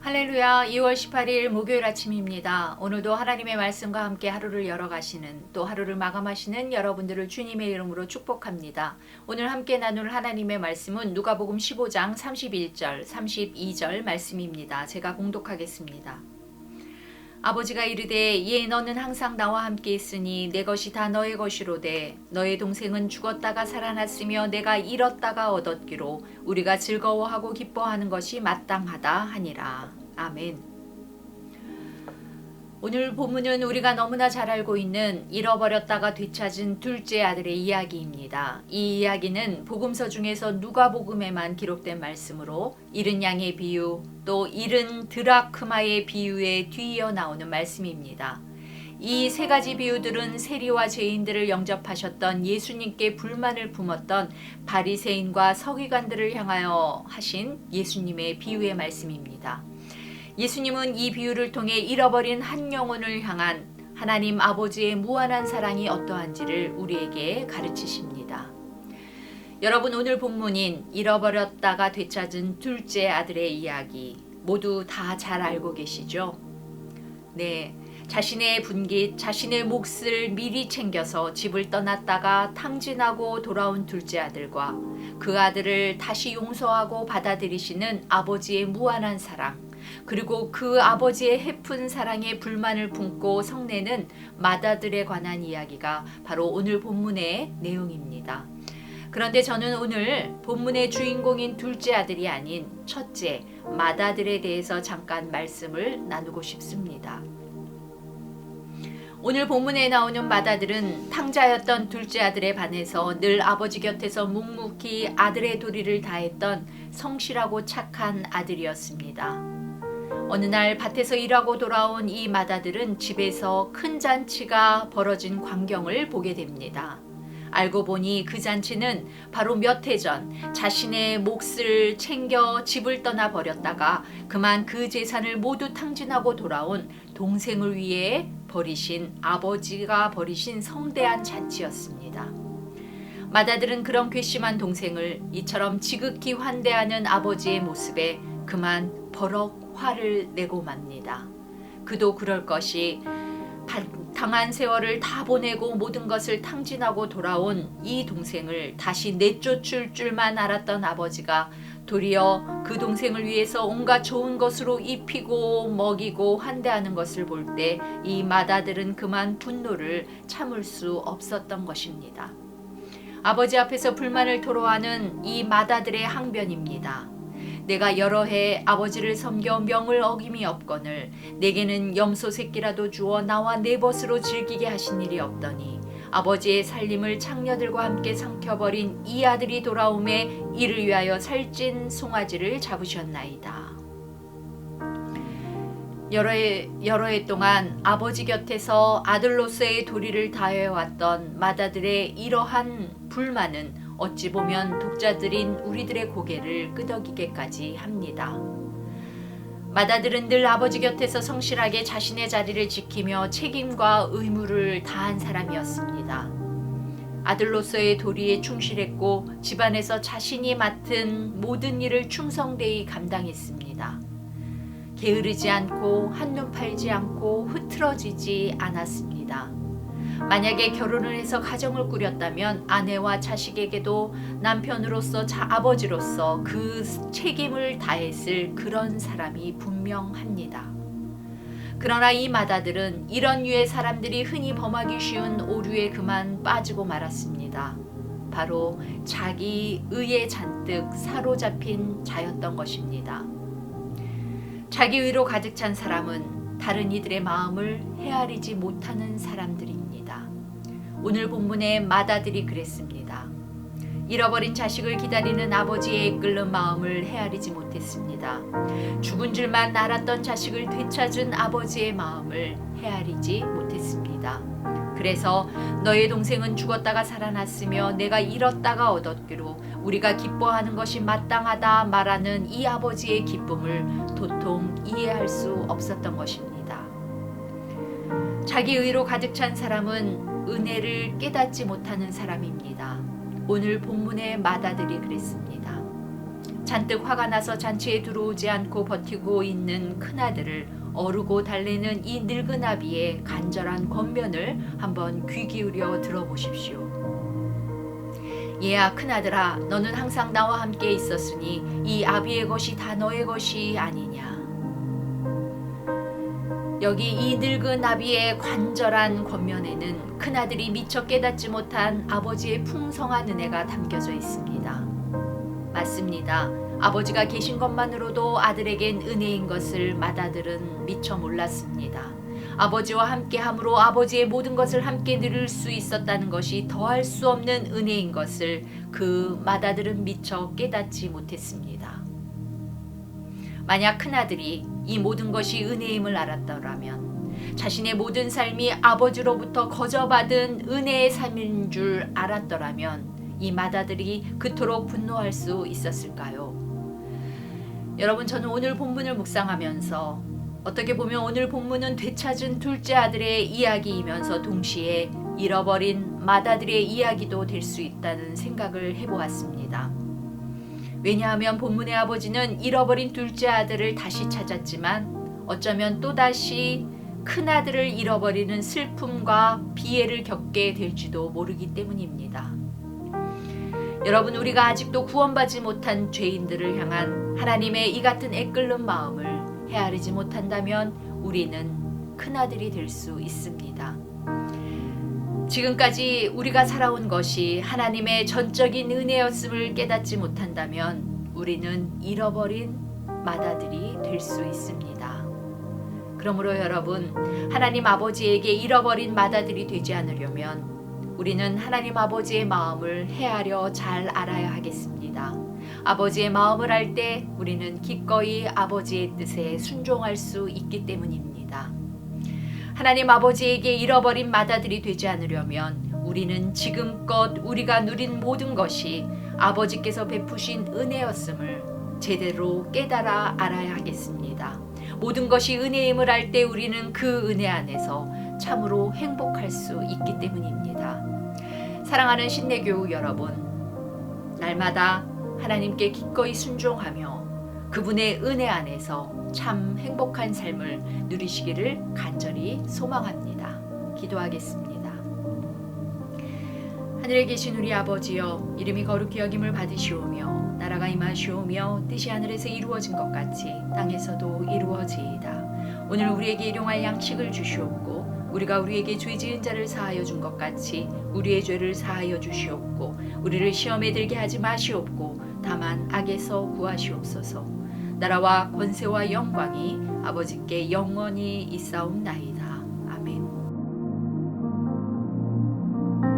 할렐루야. 2월 18일 목요일 아침입니다. 오늘도 하나님의 말씀과 함께 하루를 열어가시는, 또 하루를 마감하시는 여러분들을 주님의 이름으로 축복합니다. 오늘 함께 나눌 하나님의 말씀은 누가복음 15장 31절 32절 말씀입니다. 제가 봉독하겠습니다. 아버지가 이르되 예 너는 항상 나와 함께 있으니 내 것이 다 너의 것이로되 너의 동생은 죽었다가 살아났으며 내가 잃었다가 얻었기로 우리가 즐거워하고 기뻐하는 것이 마땅하다 하니라. 아멘. 오늘 본문은 우리가 너무나 잘 알고 있는 잃어버렸다가 되찾은 둘째 아들의 이야기입니다. 이 이야기는 복음서 중에서 누가복음에만 기록된 말씀으로 잃은 양의 비유, 또 잃은 드라크마의 비유에 뒤이어 나오는 말씀입니다. 이 세 가지 비유들은 세리와 죄인들을 영접하셨던 예수님께 불만을 품었던 바리새인과 서기관들을 향하여 하신 예수님의 비유의 말씀입니다. 예수님은 이 비유를 통해 잃어버린 한 영혼을 향한 하나님 아버지의 무한한 사랑이 어떠한지를 우리에게 가르치십니다. 여러분, 오늘 본문인 잃어버렸다가 되찾은 둘째 아들의 이야기 모두 다 잘 알고 계시죠? 네, 자신의 분깃, 자신의 몫을 미리 챙겨서 집을 떠났다가 탕진하고 돌아온 둘째 아들과 그 아들을 다시 용서하고 받아들이시는 아버지의 무한한 사랑, 그리고 그 아버지의 해픈 사랑에 불만을 품고 성내는 맏아들에 관한 이야기가 바로 오늘 본문의 내용입니다. 그런데 저는 오늘 본문의 주인공인 둘째 아들이 아닌 첫째, 맏아들에 대해서 잠깐 말씀을 나누고 싶습니다. 오늘 본문에 나오는 맏아들은 탕자였던 둘째 아들에 반해서 늘 아버지 곁에서 묵묵히 아들의 도리를 다했던 성실하고 착한 아들이었습니다. 어느 날 밭에서 일하고 돌아온 이 맏아들은 집에서 큰 잔치가 벌어진 광경을 보게 됩니다. 알고 보니 그 잔치는 바로 몇 해 전 자신의 몫을 챙겨 집을 떠나 버렸다가 그만 그 재산을 모두 탕진하고 돌아온 동생을 위해 버리신 아버지가 버리신 성대한 잔치였습니다. 맏아들은 그런 괘씸한 동생을 이처럼 지극히 환대하는 아버지의 모습에 그만 버럭 화를 내고 맙니다. 그도 그럴 것이 당한 세월을 다 보내고 모든 것을 탕진하고 돌아온 이 동생을 다시 내쫓을 줄만 알았던 아버지가 도리어 그 동생을 위해서 온갖 좋은 것으로 입히고 먹이고 환대하는 것을 볼 때 이 맏아들은 그만 분노를 참을 수 없었던 것입니다. 아버지 앞에서 불만을 토로하는 이 맏아들의 항변입니다. 내가 여러 해 아버지를 섬겨 명을 어김이 없거늘 내게는 염소 새끼라도 주어 나와 내 벗으로 즐기게 하신 일이 없더니 아버지의 살림을 장녀들과 함께 삼켜버린 이 아들이 돌아오매 이를 위하여 살찐 송아지를 잡으셨나이다. 여러 해 동안 아버지 곁에서 아들로서의 도리를 다해왔던 맏아들의 이러한 불만은 어찌 보면 독자들인 우리들의 고개를 끄덕이게까지 합니다. 맏아들은 늘 아버지 곁에서 성실하게 자신의 자리를 지키며 책임과 의무를 다한 사람이었습니다. 아들로서의 도리에 충실했고 집안에서 자신이 맡은 모든 일을 충성되이 감당했습니다. 게으르지 않고 한눈 팔지 않고 흐트러지지 않았습니다. 만약에 결혼을 해서 가정을 꾸렸다면 아내와 자식에게도 남편으로서 아버지로서 그 책임을 다했을 그런 사람이 분명합니다. 그러나 이 맏아들은 이런 류의 사람들이 흔히 범하기 쉬운 오류에 그만 빠지고 말았습니다. 바로 자기 의에 잔뜩 사로잡힌 자였던 것입니다. 자기 의로 가득 찬 사람은 다른 이들의 마음을 헤아리지 못하는 사람들입니다. 오늘 본문의 맏아들이 그랬습니다. 잃어버린 자식을 기다리는 아버지의 이끌는 마음을 헤아리지 못했습니다. 죽은 줄만 알았던 자식을 되찾은 아버지의 마음을 헤아리지 못했습니다. 그래서 너의 동생은 죽었다가 살아났으며 내가 잃었다가 얻었기로 우리가 기뻐하는 것이 마땅하다 말하는 이 아버지의 기쁨을 도통 이해할 수 없었던 것입니다. 자기 의로 가득 찬 사람은 은혜를 깨닫지 못하는 사람입니다. 오늘 본문의 맏아들이 그랬습니다. 잔뜩 화가 나서 잔치에 들어오지 않고 버티고 있는 큰아들을 어르고 달래는 이 늙은 아비의 간절한 권면을 한번 귀 기울여 들어보십시오. 얘야 큰아들아, 너는 항상 나와 함께 있었으니 이 아비의 것이 다 너의 것이 아니냐. 여기 이 늙은 아비의 간절한 권면에는 큰아들이 미처 깨닫지 못한 아버지의 풍성한 은혜가 담겨져 있습니다. 맞습니다. 아버지가 계신 것만으로도 아들에겐 은혜인 것을 맏아들은 미처 몰랐습니다. 아버지와 함께함으로 아버지의 모든 것을 함께 누릴 수 있었다는 것이 더할 수 없는 은혜인 것을 그 맏아들은 미처 깨닫지 못했습니다. 만약 큰아들이 이 모든 것이 은혜임을 알았더라면, 자신의 모든 삶이 아버지로부터 거저받은 은혜의 삶인 줄 알았더라면 이 맏아들이 그토록 분노할 수 있었을까요? 여러분, 저는 오늘 본문을 묵상하면서 어떻게 보면 오늘 본문은 되찾은 둘째 아들의 이야기이면서 동시에 잃어버린 맏아들의 이야기도 될 수 있다는 생각을 해보았습니다. 왜냐하면 본문의 아버지는 잃어버린 둘째 아들을 다시 찾았지만 어쩌면 또다시 큰아들을 잃어버리는 슬픔과 비애를 겪게 될지도 모르기 때문입니다. 여러분, 우리가 아직도 구원받지 못한 죄인들을 향한 하나님의 이 같은 애끓는 마음을 헤아리지 못한다면 우리는 큰아들이 될 수 있습니다. 지금까지 우리가 살아온 것이 하나님의 전적인 은혜였음을 깨닫지 못한다면 우리는 잃어버린 맏아들이 될 수 있습니다. 그러므로 여러분, 하나님 아버지에게 잃어버린 맏아들이 되지 않으려면 우리는 하나님 아버지의 마음을 헤아려 잘 알아야 하겠습니다. 아버지의 마음을 알 때 우리는 기꺼이 아버지의 뜻에 순종할 수 있기 때문입니다. 하나님 아버지에게 잃어버린 맏아들이 되지 않으려면 우리는 지금껏 우리가 누린 모든 것이 아버지께서 베푸신 은혜였음을 제대로 깨달아 알아야 하겠습니다. 모든 것이 은혜임을 알 때 우리는 그 은혜 안에서 참으로 행복할 수 있기 때문입니다. 사랑하는 신내교우 여러분, 날마다 하나님께 기꺼이 순종하며 그분의 은혜 안에서 참 행복한 삶을 누리시기를 간절히 소망합니다. 기도하겠습니다. 하늘에 계신 우리 아버지여, 이름이 거룩히 여김을 받으시오며 나라가 임하시오며 뜻이 하늘에서 이루어진 것 같이 땅에서도 이루어지이다. 오늘 우리에게 일용할 양식을 주시옵고 우리가 우리에게 죄 지은 자를 사하여 준 것 같이 우리의 죄를 사하여 주시옵고 우리를 시험에 들게 하지 마시옵고 다만 악에서 구하시옵소서. 나라와 권세와 영광이 아버지께 영원히 있사옵나이다.